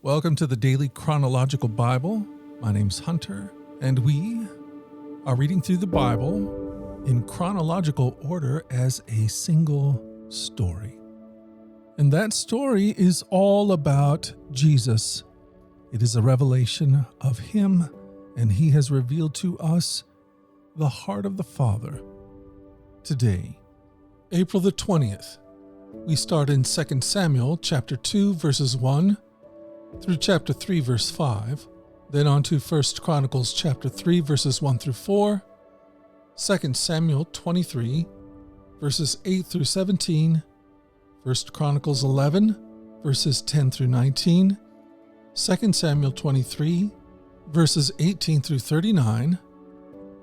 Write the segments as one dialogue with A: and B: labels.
A: Welcome to the Daily Chronological Bible. My name's Hunter, and we are reading through the Bible in chronological order as a single story. And that story is all about Jesus. It is a revelation of Him, and He has revealed to us the heart of the Father. Today, April the 20th, we start in 2 Samuel chapter 2, verses 1 through chapter 3, verse 5, then on to 1 Chronicles chapter 3, verses 1 through 4, 2 Samuel 23, verses 8 through 17, 1 Chronicles 11, verses 10 through 19, 2 Samuel 23, verses 18 through 39,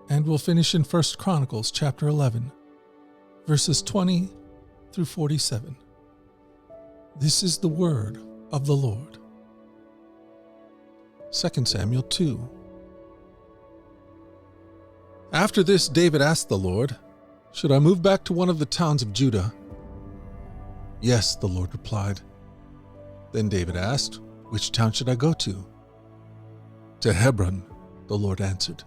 A: and we'll finish in 1 Chronicles chapter 11, verses 20 through 47. This is the word of the Lord. 2 Samuel 2. After this, David asked the Lord, "Should I move back to one of the towns of Judah?" "Yes," the Lord replied. Then David asked, "Which town should I go to?" "To Hebron," the Lord answered.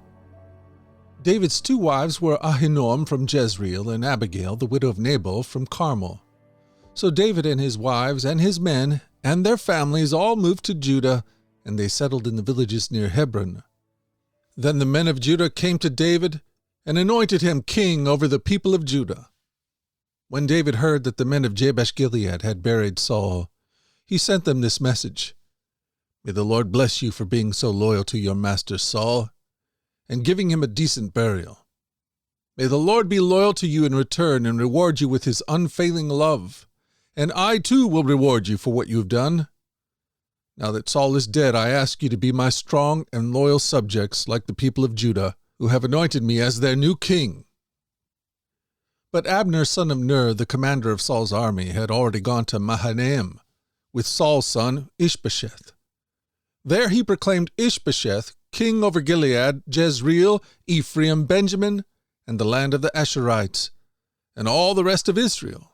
A: David's two wives were Ahinoam from Jezreel and Abigail, the widow of Nabal, from Carmel. So David and his wives and his men and their families all moved to Judah, and they settled in the villages near Hebron. Then the men of Judah came to David and anointed him king over the people of Judah. When David heard that the men of Jabesh-Gilead had buried Saul, he sent them this message: "May the Lord bless you for being so loyal to your master Saul, and giving him a decent burial. May the Lord be loyal to you in return and reward you with his unfailing love, and I too will reward you for what you have done. Now that Saul is dead, I ask you to be my strong and loyal subjects like the people of Judah, who have anointed me as their new king." But Abner, son of Ner, the commander of Saul's army, had already gone to Mahanaim with Saul's son Ishbosheth. There he proclaimed Ishbosheth king over Gilead, Jezreel, Ephraim, Benjamin, and the land of the Asherites, and all the rest of Israel.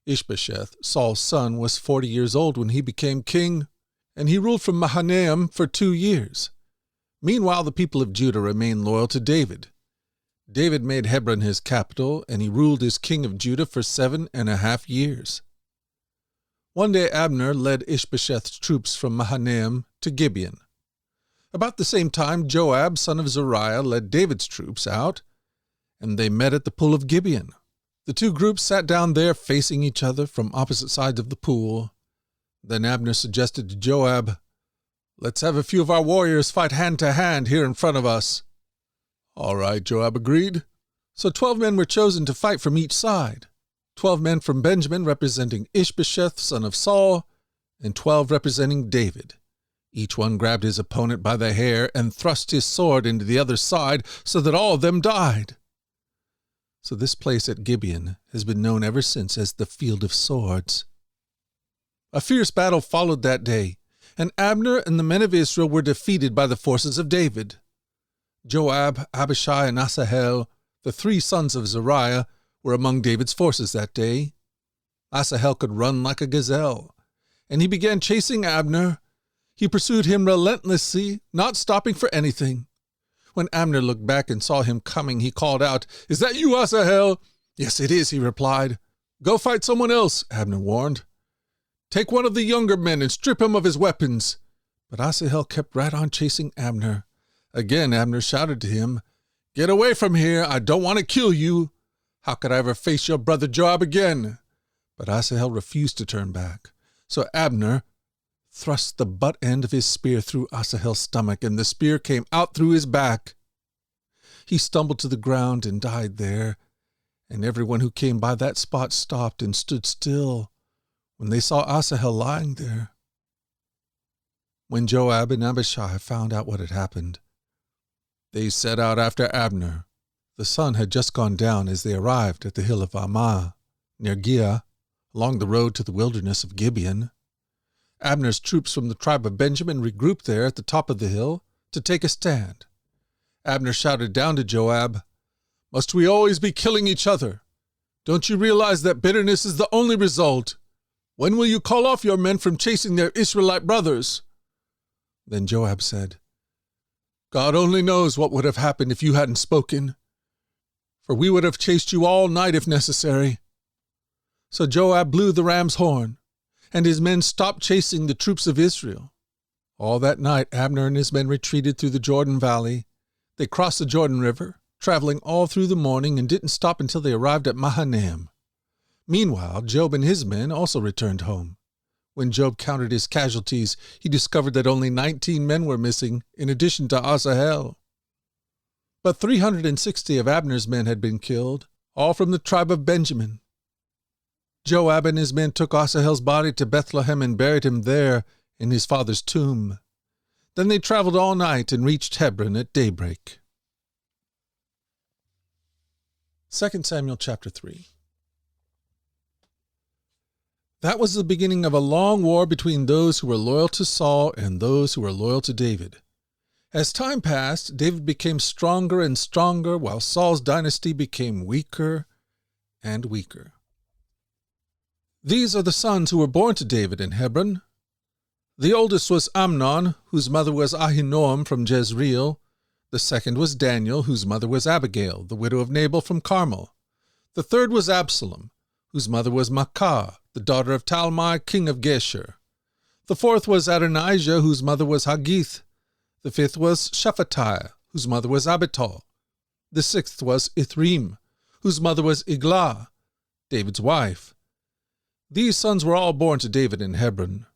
A: Ishbosheth, Saul's son, was 40 years old when he became king, and he ruled from Mahanaim for 2 years. Meanwhile, the people of Judah remained loyal to David. David made Hebron his capital, and he ruled as king of Judah for 7.5 years. One day Abner led Ishbosheth's troops from Mahanaim to Gibeon. About the same time, Joab, son of Zeruiah, led David's troops out, and they met at the pool of Gibeon. The two groups sat down there facing each other from opposite sides of the pool. Then Abner suggested to Joab, "Let's have a few of our warriors fight hand to hand here in front of us." "All right," Joab agreed. So 12 men were chosen to fight from each side. 12 men from Benjamin representing Ishbosheth, son of Saul, and 12 representing David. Each one grabbed his opponent by the hair and thrust his sword into the other side so that all of them died. So this place at Gibeon has been known ever since as the Field of Swords. A fierce battle followed that day, and Abner and the men of Israel were defeated by the forces of David. Joab, Abishai, and Asahel, the 3 sons of Zeruiah, were among David's forces that day. Asahel could run like a gazelle, and he began chasing Abner. He pursued him relentlessly, not stopping for anything. When Abner looked back and saw him coming, he called out, "Is that you, Asahel?" "Yes, it is," he replied. "Go fight someone else," Abner warned. "Take one of the younger men and strip him of his weapons." But Asahel kept right on chasing Abner. Again Abner shouted to him, "Get away from here, I don't want to kill you. How could I ever face your brother Joab again?" But Asahel refused to turn back. So Abner thrust the butt end of his spear through Asahel's stomach, and the spear came out through his back. He stumbled to the ground and died there, and everyone who came by that spot stopped and stood still when they saw Asahel lying there. When Joab and Abishai found out what had happened, they set out after Abner. The sun had just gone down as they arrived at the hill of Ammah, near Giah, along the road to the wilderness of Gibeon. Abner's troops from the tribe of Benjamin regrouped there at the top of the hill to take a stand. Abner shouted down to Joab, "Must we always be killing each other? Don't you realize that bitterness is the only result? When will you call off your men from chasing their Israelite brothers?" Then Joab said, "God only knows what would have happened if you hadn't spoken, for we would have chased you all night if necessary." So Joab blew the ram's horn, and his men stopped chasing the troops of Israel. All that night Abner and his men retreated through the Jordan Valley. They crossed the Jordan River, traveling all through the morning, and didn't stop until they arrived at Mahanaim. Meanwhile, Joab and his men also returned home. When Joab counted his casualties, he discovered that only 19 men were missing, in addition to Asahel. But 360 of Abner's men had been killed, all from the tribe of Benjamin. Joab and his men took Asahel's body to Bethlehem and buried him there in his father's tomb. Then they traveled all night and reached Hebron at daybreak. 2 Samuel chapter 3. That was the beginning of a long war between those who were loyal to Saul and those who were loyal to David. As time passed, David became stronger and stronger, while Saul's dynasty became weaker and weaker. These are the sons who were born to David in Hebron. The oldest was Amnon, whose mother was Ahinoam from Jezreel. The second was Daniel, whose mother was Abigail, the widow of Nabal from Carmel. The third was Absalom, whose mother was Maacah, the daughter of Talmai, king of Geshur. The fourth was Adonijah, whose mother was Haggith. The fifth was Shephatiah, whose mother was Abital. The sixth was Ithream, whose mother was Eglah, David's wife. These sons were all born to David in Hebron.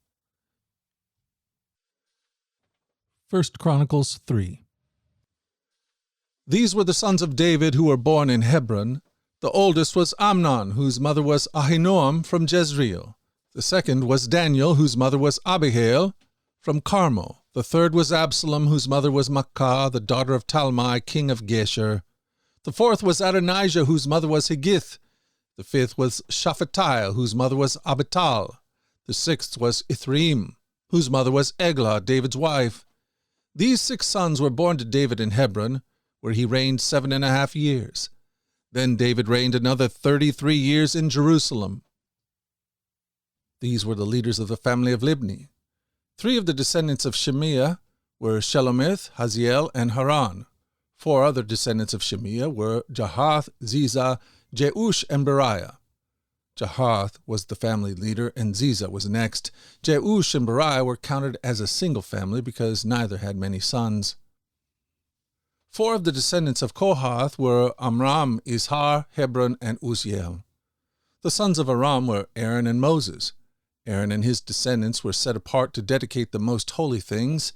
A: 1 Chronicles 3. These were the sons of David who were born in Hebron. The oldest was Amnon, whose mother was Ahinoam from Jezreel. The second was Daniel, whose mother was Abihail from Carmel. The third was Absalom, whose mother was Maacah, the daughter of Talmai, king of Geshur. The fourth was Adonijah, whose mother was Haggith. The fifth was Shephatiah, whose mother was Abital. The sixth was Ithream, whose mother was Eglah, David's wife. These 6 sons were born to David in Hebron, where he reigned 7.5 years. Then David reigned another 33 years in Jerusalem. These were the leaders of the family of Libni. 3 of the descendants of Shemiah were Shelomith, Haziel, and Haran. 4 other descendants of Shemiah were Jahath, Ziza, Jeush, and Beriah. Jahath was the family leader, and Ziza was next. Jeush and Beriah were counted as a single family because neither had many sons. 4 of the descendants of Kohath were Amram, Izhar, Hebron, and Uzziel. The sons of Aram were Aaron and Moses. Aaron and his descendants were set apart to dedicate the most holy things,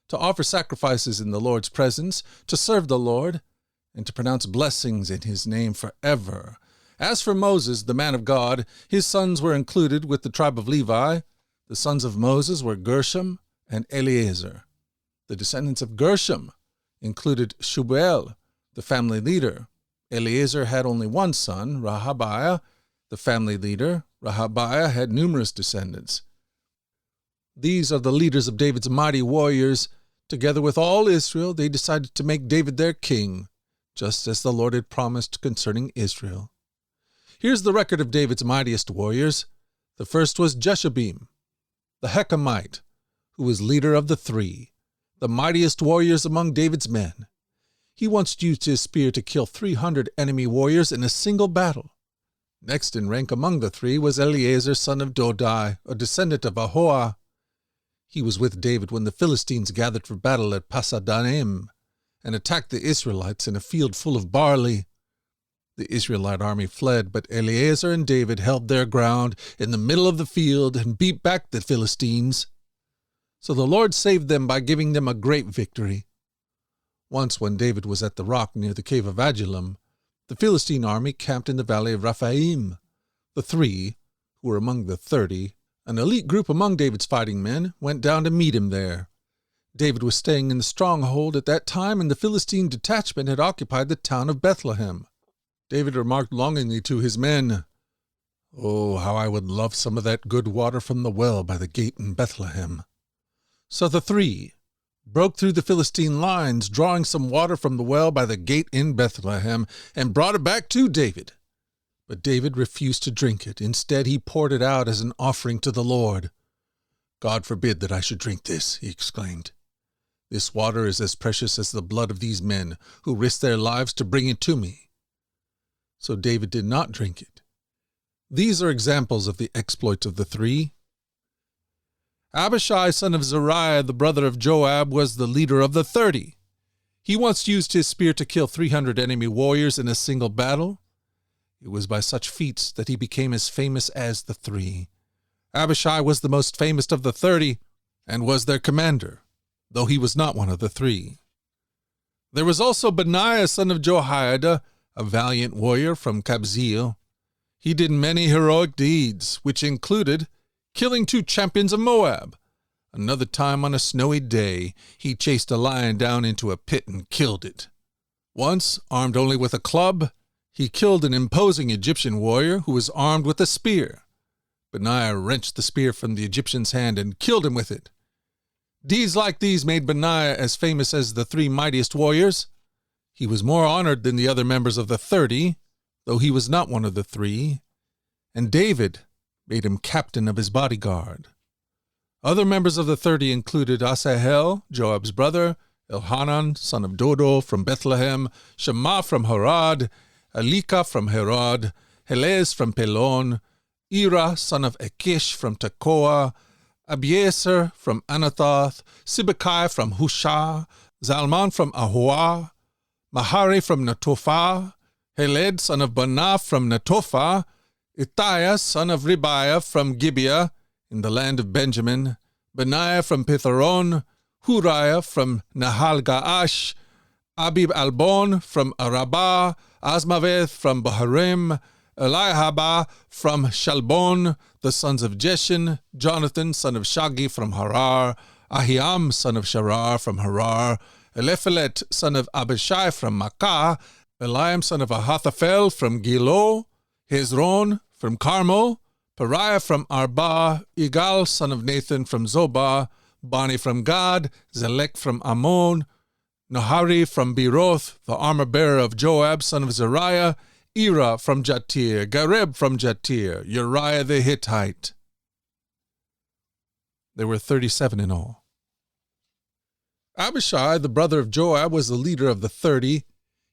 A: to offer sacrifices in the Lord's presence, to serve the Lord, and to pronounce blessings in his name forever. As for Moses, the man of God, his sons were included with the tribe of Levi. The sons of Moses were Gershom and Eleazar. The descendants of Gershom included Shubael, the family leader. Eleazar had only one son, Rehabiah, the family leader. Rehabiah had numerous descendants. These are the leaders of David's mighty warriors. Together with all Israel, they decided to make David their king, just as the Lord had promised concerning Israel. Here's the record of David's mightiest warriors. The first was Jeshabim, the Hechemite, who was leader of the 3, the mightiest warriors among David's men. He once used his spear to kill 300 enemy warriors in a single battle. Next in rank among the 3 was Eleazar, son of Dodai, a descendant of Ahoah. He was with David when the Philistines gathered for battle at Pasadaim and attacked the Israelites in a field full of barley. The Israelite army fled, but Eleazar and David held their ground in the middle of the field and beat back the Philistines. So the Lord saved them by giving them a great victory. Once when David was at the rock near the cave of Adullam, the Philistine army camped in the valley of Rephaim. The 3, who were among the 30, an elite group among David's fighting men, went down to meet him there. David was staying in the stronghold at that time, and the Philistine detachment had occupied the town of Bethlehem. David remarked longingly to his men, "Oh, how I would love some of that good water from the well by the gate in Bethlehem." So the 3 broke through the Philistine lines, drawing some water from the well by the gate in Bethlehem, and brought it back to David. But David refused to drink it. Instead, he poured it out as an offering to the Lord. God forbid that I should drink this, he exclaimed. This water is as precious as the blood of these men who risked their lives to bring it to me. So David did not drink it. These are examples of the exploits of the three. Abishai, son of Zeruiah, the brother of Joab, was the leader of the 30. He once used his spear to kill 300 enemy warriors in a single battle. It was by such feats that he became as famous as the three. Abishai was the most famous of the 30 and was their commander, though he was not one of the three. There was also Benaiah, son of Jehoiada, a valiant warrior from Kabzeel. He did many heroic deeds, which included killing 2 champions of Moab. Another time on a snowy day, he chased a lion down into a pit and killed it. Once, armed only with a club, he killed an imposing Egyptian warrior who was armed with a spear. Benaiah wrenched the spear from the Egyptian's hand and killed him with it. Deeds like these made Benaiah as famous as the 3 mightiest warriors. He was more honored than the other members of the 30, though he was not one of the 3, and David made him captain of his bodyguard. Other members of the 30 included Asahel, Joab's brother, Elhanan, son of Dodo, from Bethlehem, Shammah from Harod, Elika from Herod, Helez from Pelon, Ira, son of Achish, from Tekoa, Abieser from Anathoth, Sibbecai from Hushah, Zalman from Ahoah, Mahari from Netophah, Heled, son of Banah, from Netophah, Itaiah, son of Ribiah, from Gibeah, in the land of Benjamin, Benaiah from Pitharon, Huriah from Nahal-Gaash, Abib Albon from Arabah, Asmaveth from Baharim, Eliahaba from Shalbon, the sons of Jeshin, Jonathan, son of Shagi, from Harar, Ahiam, son of Sharar, from Harar, Eliphelet, son of Abishai, from Makkah, Eliam, son of Ahithophel, from Gilo, Hezron, from Carmel, Pariah from Arba, Igal, son of Nathan, from Zobah, Bani from Gad, Zelek from Ammon, Nahari from Beeroth, the armor-bearer of Joab, son of Zeruiah, Ira from Jatir, Gareb from Jatir, Uriah the Hittite. There were 37 in all. Abishai, the brother of Joab, was the leader of the 30.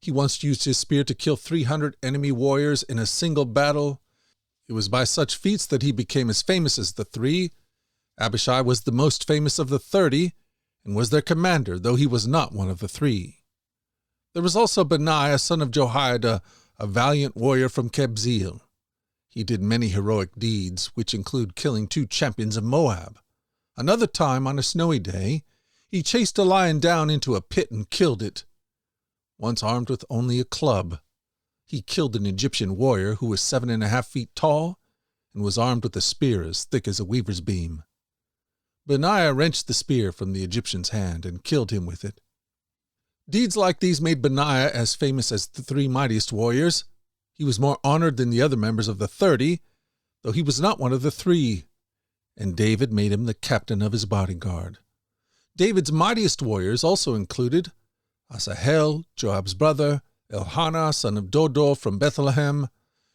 A: He once used his spear to kill 300 enemy warriors in a single battle. It was by such feats that he became as famous as the 3. Abishai was the most famous of the 30 and was their commander, though he was not one of the 3. There was also Benaiah, son of Jehoiada, a valiant warrior from Kabzeel. He did many heroic deeds, which include killing 2 champions of Moab. Another time, on a snowy day, he chased a lion down into a pit and killed it. Once armed with only a club, he killed an Egyptian warrior who was 7.5 feet tall and was armed with a spear as thick as a weaver's beam. Benaiah wrenched the spear from the Egyptian's hand and killed him with it. Deeds like these made Benaiah as famous as the 3 mightiest warriors. He was more honored than the other members of the 30, though he was not one of the 3, and David made him the captain of his bodyguard. David's mightiest warriors also included Asahel, Joab's brother, Elhanan, son of Dodo, from Bethlehem,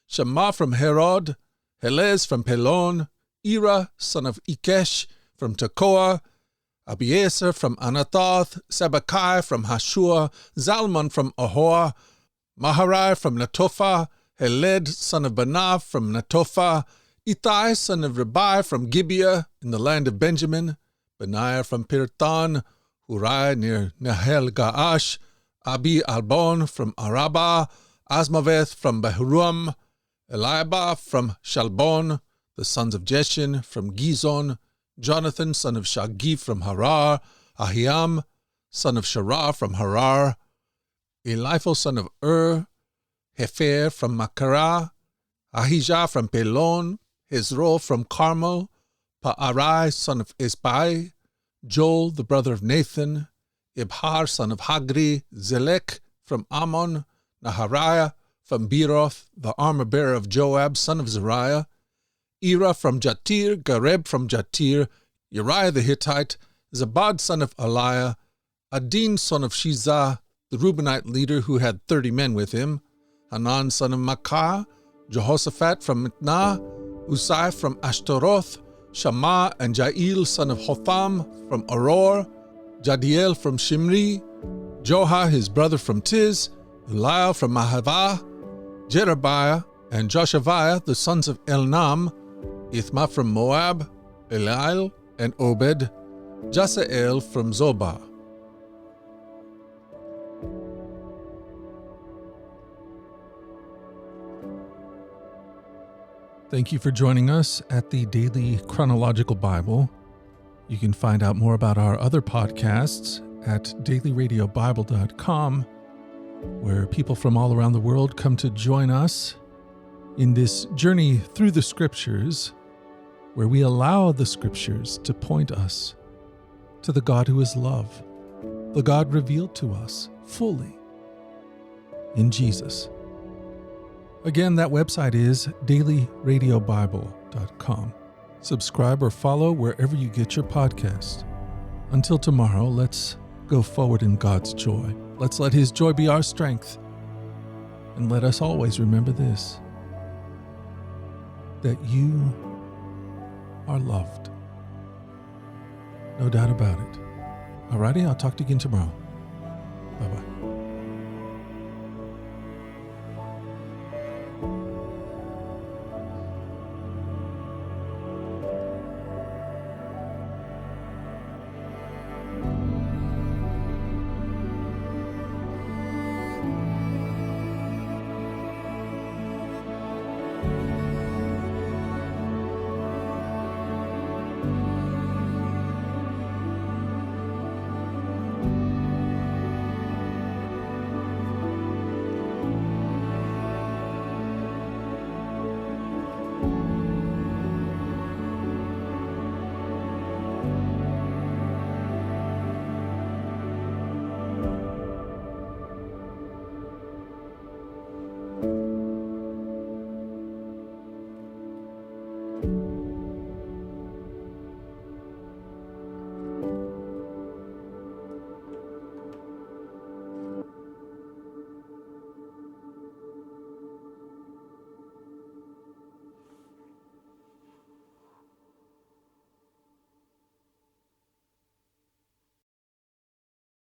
A: Shammah from Herod, Helez from Pelon, Ira, son of Ikesh, from Tekoa, Abieser from Anathoth, Sibbecai from Hashua, Zalman from Ahoah, Maharai from Netophah, Heled, son of Banah, from Netophah, Ittai, son of Ribai, from Gibeah, in the land of Benjamin, Benaiah from Pirtan, Huriah near Nahal-Gaash, Abi Albon from Arabah, Asmaveth from Bahurim, Eliahaba from Shalbon, the sons of Jeshin, from Gizon, Jonathan, son of Shagi, from Harar, Ahiam, son of Sharar, from Harar, Eliphel, son of Hefer, from Makkah, Ahijah, from Pelon, Hezro, from Carmel, Paarai, son of Isbai, Joel, the brother of Nathan, Ibhar, son of Hagri, Zelek, from Ammon, Nahariah, from Beeroth, the armor-bearer of Joab, son of Zeruiah, Ira from Jatir, Gareb from Jatir, Uriah the Hittite, Zabad, son of Eliah, Adin, son of Shizah, the Reubenite leader who had 30 men with him, Hanan, son of Makkah, Jehoshaphat from Mitnah, Uzai from Ashtaroth, Shammah and Jael son of Hotham from Aror, Jadiel from Shimri, Joha his brother from Tiz, Eliel from Mahavah, Jerebiah and Joshaviah the sons of Elnam, Ithma from Moab, Eliel and Obed, Jasael from Zobah. Thank you for joining us at the Daily Chronological Bible. You can find out more about our other podcasts at dailyradiobible.com, where people from all around the world come to join us in this journey through the Scriptures, where we allow the Scriptures to point us to the God who is love, the God revealed to us fully in Jesus. Again, that website is dailyradiobible.com. Subscribe or follow wherever you get your podcasts. Until tomorrow, let's go forward in God's joy. Let's let His joy be our strength. And let us always remember this, that you are loved. No doubt about it. Alrighty, I'll talk to you again tomorrow. Bye-bye.